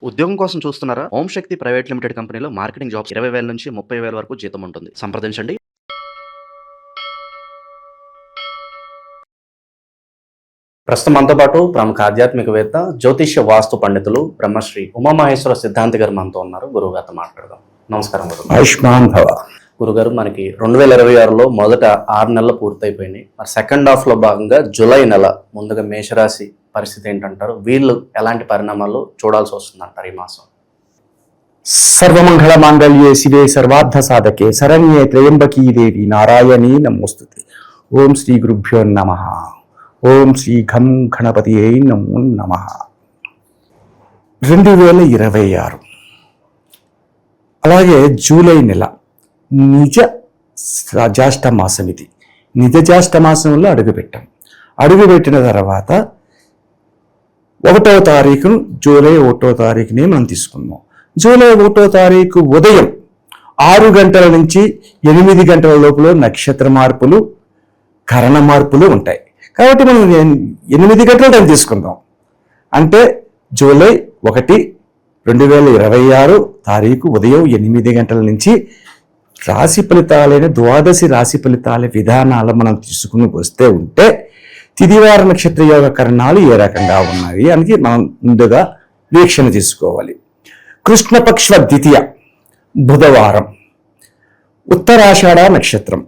ఉద్యోగం కోసం చూస్తున్నారా? ఓం శక్తి ప్రైవేట్ లిమిటెడ్ కంపెనీలో మార్కెటింగ్ జాబ్స్ 20,000 నుంచి 30,000 వరకు జీతం ఉంటుంది. సంప్రదించండి. ప్రస్తుతం మనతో పాటు ప్రముఖ ఆధ్యాత్మికవేత్త, జ్యోతిష్య వాస్తు పండితులు బ్రహ్మశ్రీ ఉమామహేశ్వర సిద్ధాంతి గారు మనతో ఉన్నారు. గురువు గారితో మాట్లాడదాం. నమస్కారం గురువు. ఆయుష్మాన్ భవ. గురుగారు, మనకి 2026లో మొదట 6 నెలలు పూర్తయిపోయినాయి. మరి సెకండ్ హాఫ్ లో భాగంగా జూలై నెల ముందుగా మేషరాశి పరిస్థితి ఏంటంటారు? వీళ్ళు ఎలాంటి పరిణామాలు చూడాల్సి వస్తుందంటారు ఈ మాసం? సర్వమంగళ మాంగళ్యే శివే సర్వార్థ సాధకే శరణ్యే త్రయంబకీ దేవి నారాయణీ నమోస్తుతే. ఓం శ్రీ గురుభ్యో నమః. ఓం శ్రీ ఘం గణపతియే నమో నమః. 2026 అలాగే జూలై నెల నిజ జ్యేష్ఠ మాసం. ఇది నిజ జ్యేష్ఠ మాసంలో అడుగుపెట్టాం. అడుగుపెట్టిన తర్వాత 1వ తారీఖును జూలై 1వ తారీఖునే మనం తీసుకున్నాం. జూలై 1వ తారీఖు ఉదయం 6 గంటల నుంచి 8 గంటల లోపల నక్షత్ర మార్పులు, కరణ మార్పులు ఉంటాయి. కాబట్టి మనం 8 గంటల టైం తీసుకుందాం. అంటే జూలై 1, 2026 తారీఖు ఉదయం 8 గంటల నుంచి రాశి ఫలితాలైన ద్వాదశి రాశి ఫలితాల విధానాలు మనం తీసుకుని వస్తే ఉంటే తిదివార నక్షత్ర యోగ కరణాలు ఏ రకంగా ఉన్నాయి అనేది మనం ముందుగా వీక్షణ తీసుకోవాలి. కృష్ణపక్ష ద్వితీయ బుధవారం, ఉత్తరాషాఢ నక్షత్రం,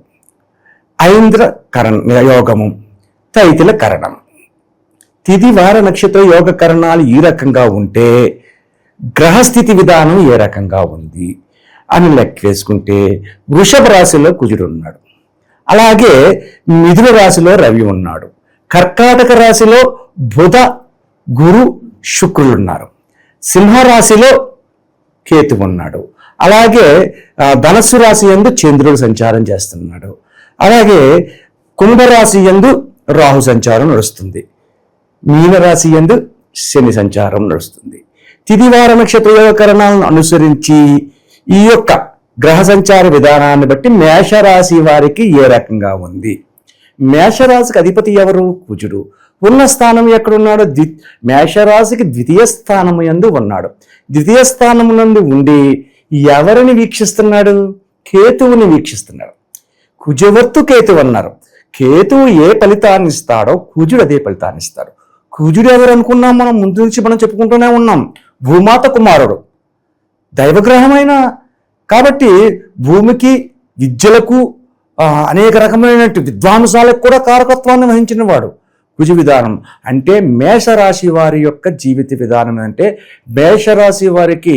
ఐంద్ర యోగము, తైతిల కరణం. తిదివార నక్షత్ర యోగ కరణాలు ఈ రకంగా ఉంటే గ్రహస్థితి విధానం ఏ రకంగా ఉంది అని లెక్క వేసుకుంటే వృషభ రాశిలో కుజుడు ఉన్నాడు, అలాగే మిథున రాశిలో రవి ఉన్నాడు, కర్కాటక రాశిలో బుధ, గురు, శుక్రులు ఉన్నారు, సింహరాశిలో కేతు ఉన్నాడు, అలాగే ధనస్సు రాశి యందు చంద్రుడు సంచారం చేస్తున్నాడు, అలాగే కుంభరాశి యందు రాహు సంచారం నడుస్తుంది, మీనరాశి యందు శని సంచారం నడుస్తుంది. తిదివార నక్షత్ర యోగకరణాలను అనుసరించి ఈ యొక్క గ్రహ సంచార విధానాన్ని బట్టి మేషరాశి వారికి ఏ రకంగా ఉంది? మేషరాశికి అధిపతి ఎవరు? కుజుడు. ఉన్న స్థానం ఎక్కడున్నాడు? మేషరాశికి ద్వితీయ స్థానము యందు ఉన్నాడు. ద్వితీయ స్థానము నందు ఉండి ఎవరిని వీక్షిస్తున్నాడు? కేతువుని వీక్షిస్తున్నాడు. కుజవర్తు కేతువు అన్నారు. కేతువు ఏ ఫలితాన్ని ఇస్తాడో కుజుడు అదే ఫలితాన్ని ఇస్తాడు. కుజుడు ఎవరు అనుకున్నాం? మనం ముందు నుంచి మనం చెప్పుకుంటూనే ఉన్నాం. భూమాత కుమారుడు, దైవగ్రహమైన కాబట్టి భూమికి, విద్యలకు, అనేక రకమైన విద్వాంసాలకు కూడా కారకత్వాన్ని వహించిన వాడు కుజ విధానం. అంటే మేషరాశి వారి యొక్క జీవిత విధానం అంటే మేషరాశి వారికి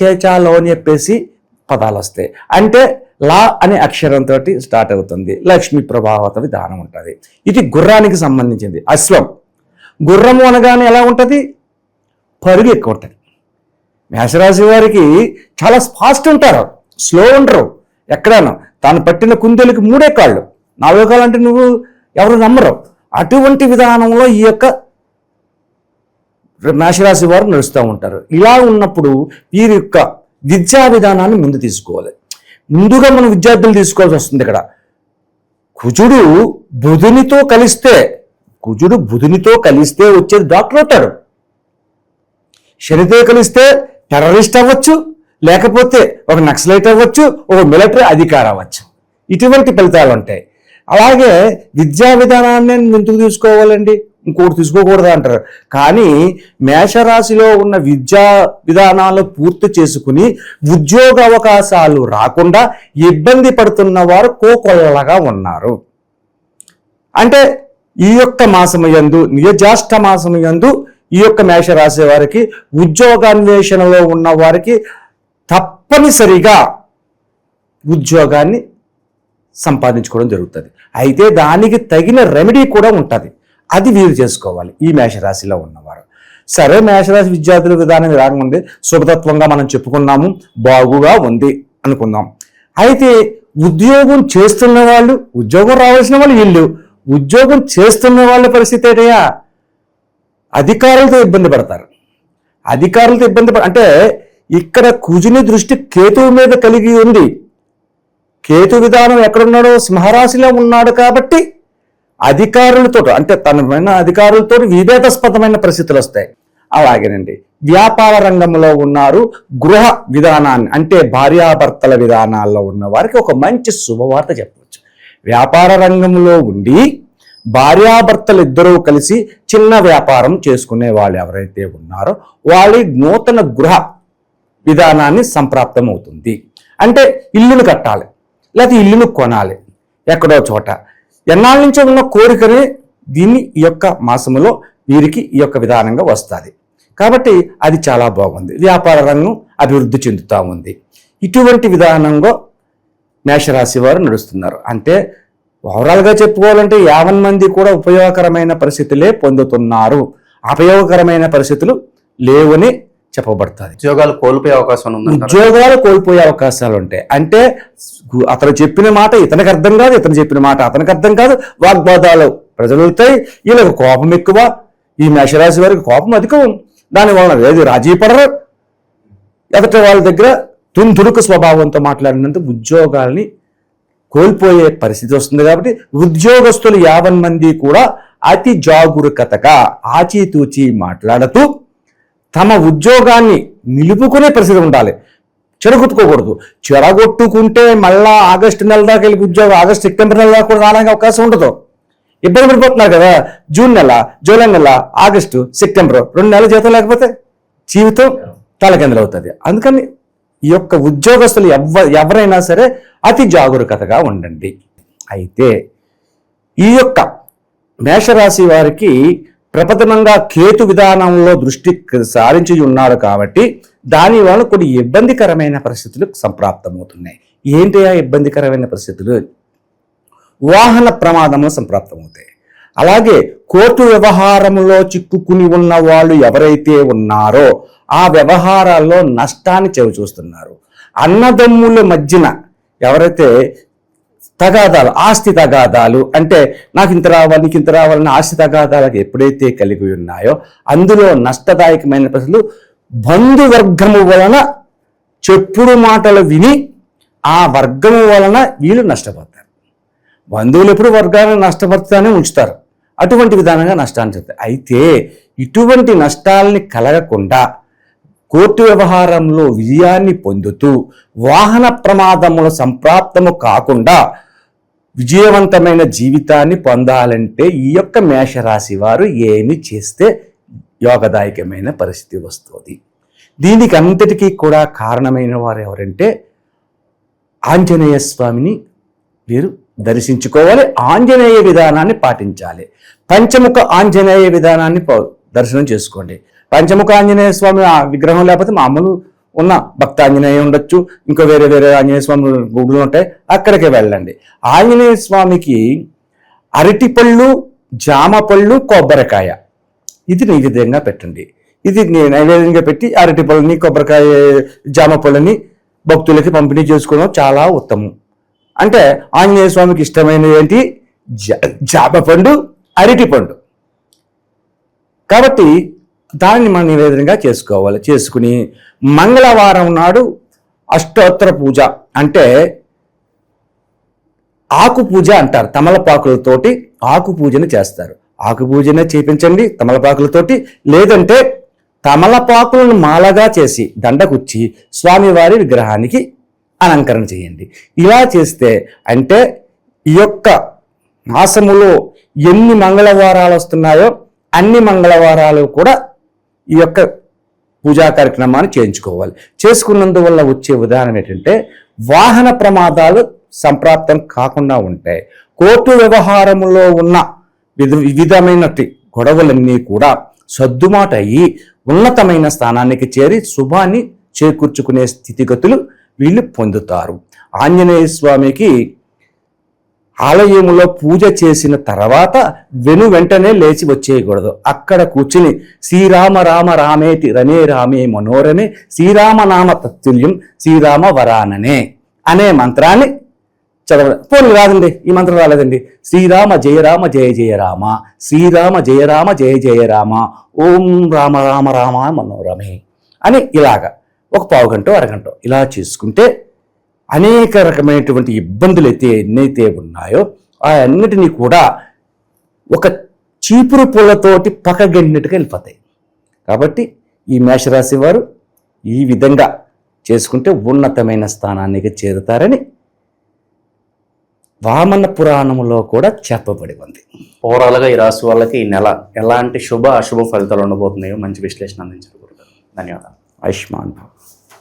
చేచాలో అని చెప్పేసి పదాలు వస్తాయి. అంటే లా అనే అక్షరంతో స్టార్ట్ అవుతుంది. లక్ష్మీ ప్రభావత విధానం ఉంటుంది. ఇది గుర్రానికి సంబంధించింది. అశ్వం, గుర్రము అనగానే ఎలా ఉంటుంది? పరుగు ఎక్కువ ఉంటుంది. మేషరాశి వారికి చాలా ఫాస్ట్ ఉంటారు, స్లో ఉండరు. ఎక్కడైనా తాను పట్టిన కుందేలుకి 3 కాళ్ళు, 4 కాళ్ళు అంటే నువ్వు ఎవరు నమ్మరు. అటువంటి విధానంలో ఈ యొక్క మేషరాశి వారు నడుస్తూ ఉంటారు. ఇలా ఉన్నప్పుడు వీరి యొక్క విద్యా విధానాన్ని ముందు తీసుకోవాలి. ముందుగా మనం విద్యార్థులు తీసుకోవాల్సి వస్తుంది. ఇక్కడ కుజుడు బుధునితో కలిస్తే వచ్చేది డాక్టర్ అవుతాడు. శనితో కలిస్తే టెర్రరిస్ట్ అవ్వచ్చు, లేకపోతే ఒక నక్సలైట్ అవ్వచ్చు, ఒక మిలిటరీ అధికారి అవ్వచ్చు. ఇటువంటి ఫలితాలు ఉంటాయి. అలాగే విద్యా విధానాన్ని ఎందుకు తీసుకోవాలండి? ఇంకోటి తీసుకోకూడదు అంటారు. కానీ మేషరాశిలో ఉన్న విద్యా విధానాలు పూర్తి చేసుకుని ఉద్యోగ అవకాశాలు రాకుండా ఇబ్బంది పడుతున్న వారు కోకొల్లగా ఉన్నారు. అంటే ఈ యొక్క మాసమయందు, నిజ మాసమయందు ఈ యొక్క మేషరాశి వారికి, ఉద్యోగాన్వేషణలో ఉన్న వారికి తప్పనిసరిగా ఉద్యోగాన్ని సంపాదించుకోవడం జరుగుతుంది. అయితే దానికి తగిన రెమెడీ కూడా ఉంటుంది. అది వీరు చేసుకోవాలి ఈ మేషరాశిలో ఉన్నవారు. సరే, మేషరాశి విద్యార్థుల విధానం రాకముందే శుభతత్వంగా మనం చెప్పుకున్నాము, బాగుగా ఉంది అనుకుందాం. అయితే ఉద్యోగం చేస్తున్న వాళ్ళు, ఉద్యోగం రావాల్సిన వాళ్ళు వీళ్ళు, ఉద్యోగం చేస్తున్న వాళ్ళ పరిస్థితి ఏంటయ్యా? అధికారులతో ఇబ్బంది పడతారు. అంటే ఇక్కడ కుజుని దృష్టి కేతువు మీద కలిగి ఉంది. కేతు విధానం ఎక్కడున్నాడో? సింహరాశిలో ఉన్నాడు. కాబట్టి అధికారులతో, అంటే తనమైన అధికారులతో విభేదాస్పదమైన పరిస్థితులు వస్తాయి. అలాగేనండి వ్యాపార రంగంలో ఉన్నారు, గృహ విధానాన్ని అంటే భార్యాభర్తల విధానాల్లో ఉన్న వారికి ఒక మంచి శుభవార్త చెప్పవచ్చు. వ్యాపార రంగంలో ఉండి భార్యాభర్తలు ఇద్దరూ కలిసి చిన్న వ్యాపారం చేసుకునే వాళ్ళు ఎవరైతే ఉన్నారో వాళ్ళ నూతన గృహ విధానాన్ని సంప్రాప్తం అవుతుంది. అంటే ఇల్లును కట్టాలి, లేకపోతే ఇల్లును కొనాలి ఎక్కడో చోట. ఎన్నాళ్ళ నుంచో ఉన్న కోరికనే దీన్ని ఈ యొక్క మాసములో వీరికి ఈ యొక్క విధానంగా వస్తుంది. కాబట్టి అది చాలా బాగుంది. వ్యాపార రంగం అభివృద్ధి చెందుతూ ఉంది. ఇటువంటి విధానంగా మేషరాశి వారు నడుస్తున్నారు. అంటే ఓవరాల్గా చెప్పుకోవాలంటే 50 మంది కూడా ఉపయోగకరమైన పరిస్థితులే పొందుతున్నారు. అపయోగకరమైన పరిస్థితులు లేవని చెప్పబడుతుంది. ఉద్యోగాలు కోల్పోయే అవకాశం ఉంది. ఉద్యోగాలు కోల్పోయే అవకాశాలు ఉంటాయి. అంటే అతను చెప్పిన మాట ఇతనికి అర్థం కాదు, ఇతను చెప్పిన మాట అతనికి అర్థం కాదు, వాగ్వాదాలు ప్రజలు అవుతాయి. వీళ్ళకి కోపం ఎక్కువ. ఈ మేషరాశి వారికి కోపం అధికం. దానివలన ఏది రాజీ పడరు. ఎదుటి వాళ్ళ దగ్గర తుందుడుకు స్వభావంతో మాట్లాడినందుకు ఉద్యోగాల్ని కోల్పోయే పరిస్థితి వస్తుంది. కాబట్టి ఉద్యోగస్తులు 50 మంది కూడా అతి జాగరూకతగా ఆచితూచి మాట్లాడుతూ తమ ఉద్యోగాన్ని నిలుపుకునే పరిస్థితి ఉండాలి. చెడగొట్టుకోకూడదు. చెడగొట్టుకుంటే మళ్ళా ఆగస్టు నెల దాకా వెళ్ళి ఉద్యోగం సెప్టెంబర్ నెల దాకా కూడా రావడానికి అవకాశం ఉండదు. ఇబ్బంది పడిపోతున్నారు కదా. జూన్ నెల, జూలై నెల, ఆగస్టు, సెప్టెంబర్ 2 నెలల జీతం లేకపోతే జీవితం తలకిందులవుతుంది. అందుకని ఈ యొక్క ఉద్యోగస్తులు ఎవరైనా సరే అతి జాగరూకతగా ఉండండి. అయితే ఈ యొక్క మేషరాశి వారికి ప్రపథమంగా కేతు విధానంలో దృష్టి సారించి ఉన్నారు కాబట్టి దానివల్ల కొన్ని ఇబ్బందికరమైన పరిస్థితులు సంప్రాప్తమవుతున్నాయి. ఏంటి ఆ ఇబ్బందికరమైన పరిస్థితులు? వాహన ప్రమాదంలో సంప్రాప్తమవుతాయి. అలాగే కోర్టు వ్యవహారంలో చిక్కుకుని ఉన్న వాళ్ళు ఎవరైతే ఉన్నారో ఆ వ్యవహారాల్లో నష్టాన్ని చవిచూస్తున్నారు. అన్నదమ్ముల మధ్యన ఎవరైతే తగాదాలు, ఆస్తి తగాదాలు, అంటే నాకు ఇంత రావాలి నీకు ఇంత రావాలని ఆస్తి తగాదాలకు ఎప్పుడైతే కలిగి ఉన్నాయో అందులో నష్టదాయకమైన పరిస్థితులు బంధువర్గము వలన చెప్పుడు మాటలు విని ఆ వర్గము వలన వీళ్ళు నష్టపోతారు. బంధువులు ఎప్పుడు వర్గాన్ని నష్టపరుస్తానే ఉంచుతారు. అటువంటి విధానంగా నష్టాన్ని చెప్తారు. అయితే ఇటువంటి నష్టాలని కలగకుండా కోర్టు వ్యవహారంలో విజయాన్ని పొందుతూ వాహన ప్రమాదముల సంప్రాప్తము కాకుండా విజయవంతమైన జీవితాన్ని పొందాలంటే ఈ యొక్క మేషరాశి వారు ఏమి చేస్తే యోగదాయకమైన పరిస్థితి వస్తుంది? దీనికి అంతటికీ కూడా కారణమైన వారు ఎవరంటే ఆంజనేయ స్వామిని వీరు దర్శించుకోవాలి. ఆంజనేయ విధానాన్ని పాటించాలి. పంచముఖ ఆంజనేయ విధానాన్ని దర్శనం చేసుకోండి. పంచముఖ ఆంజనేయ స్వామి విగ్రహం లేకపోతే మామూలు ఉన్న భక్త ఆంజనేయ ఉండొచ్చు, ఇంకో వేరే వేరే ఆంజనేయ స్వామి గుడులు ఉంటాయి, అక్కడికి వెళ్ళండి. ఆంజనేయ స్వామికి అరటిపళ్ళు, జామ పళ్ళు, కొబ్బరికాయ ఇది నైవేద్యంగా పెట్టండి. ఇది నైవేద్యంగా పెట్టి అరటిపళ్ళని, కొబ్బరికాయ, జామ పళ్ళని భక్తులకి పంపిణీ చేసుకోవడం చాలా ఉత్తమం. అంటే ఆంజనేయ స్వామికి ఇష్టమైనది ఏంటి? జామ పండు, అరటిపండు. కాబట్టి దాన్ని మనం నివేదనగా చేసుకోవాలి. చేసుకుని మంగళవారం నాడు అష్టోత్తర పూజ అంటే ఆకు పూజ అంటారు. తమలపాకులతోటి ఆకు పూజను చేస్తారు. ఆకు పూజనే చేపించండి తమలపాకులతోటి. లేదంటే తమలపాకులను మాలగా చేసి దండకుచ్చి స్వామివారి విగ్రహానికి అలంకరణ చేయండి. ఇలా చేస్తే అంటే ఈ యొక్క మాసములో ఎన్ని మంగళవారాలు వస్తున్నాయో అన్ని మంగళవారాలు కూడా ఈ యొక్క పూజా కార్యక్రమాన్ని చేయించుకోవాలి. చేసుకున్నందువల్ల వచ్చే ఉదాహరణ ఏంటంటే వాహన ప్రమాదాలు సంప్రాప్తం కాకుండా ఉంటాయి. కోర్టు వ్యవహారంలో ఉన్న వివిధమైన గొడవలన్నీ కూడా సర్దుమాట అయ్యి ఉన్నతమైన స్థానానికి చేరి శుభాన్ని చేకూర్చుకునే స్థితిగతులు వీళ్ళు పొందుతారు. ఆంజనేయ స్వామికి ఆలయంలో పూజ చేసిన తర్వాత వెంటనే లేచి వచ్చేయకూడదు. అక్కడ కూర్చుని శ్రీరామ రామ రామేతి రమే రామే మనోరమే శ్రీరామనామ తత్తుల్యం శ్రీరామ వరాననే అనే మంత్రాన్ని చదవడం. పోనీ రాదండి, ఈ మంత్రం రాలేదండి. శ్రీరామ జయ రామ జయ జయ రామ, శ్రీరామ జయ రామ జయ జయ రామ, ఓం రామ రామ రామ మనోరమే అని ఇలాగా ఒక పావు గంట అరగంట ఇలా చేసుకుంటే అనేక రకమైనటువంటి ఇబ్బందులు ఎన్నైతే ఉన్నాయో ఆ అన్నిటినీ కూడా ఒక చీపురు పూలతోటి పక్కగంటినట్టుగా వెళ్ళిపోతాయి. కాబట్టి ఈ మేషరాశి వారు ఈ విధంగా చేసుకుంటే ఉన్నతమైన స్థానానికి చేరుతారని వామన పురాణంలో కూడా చెప్పబడి ఉంది. ఓవరాల్గా ఈ రాశి వాళ్ళకి ఈ నెల ఎలాంటి శుభ అశుభ ఫలితాలు ఉండబోతున్నాయో మంచి విశ్లేషణ అందించారు గురుగారు. ధన్యవాదాలు. ఆయుష్మాన్ భవ.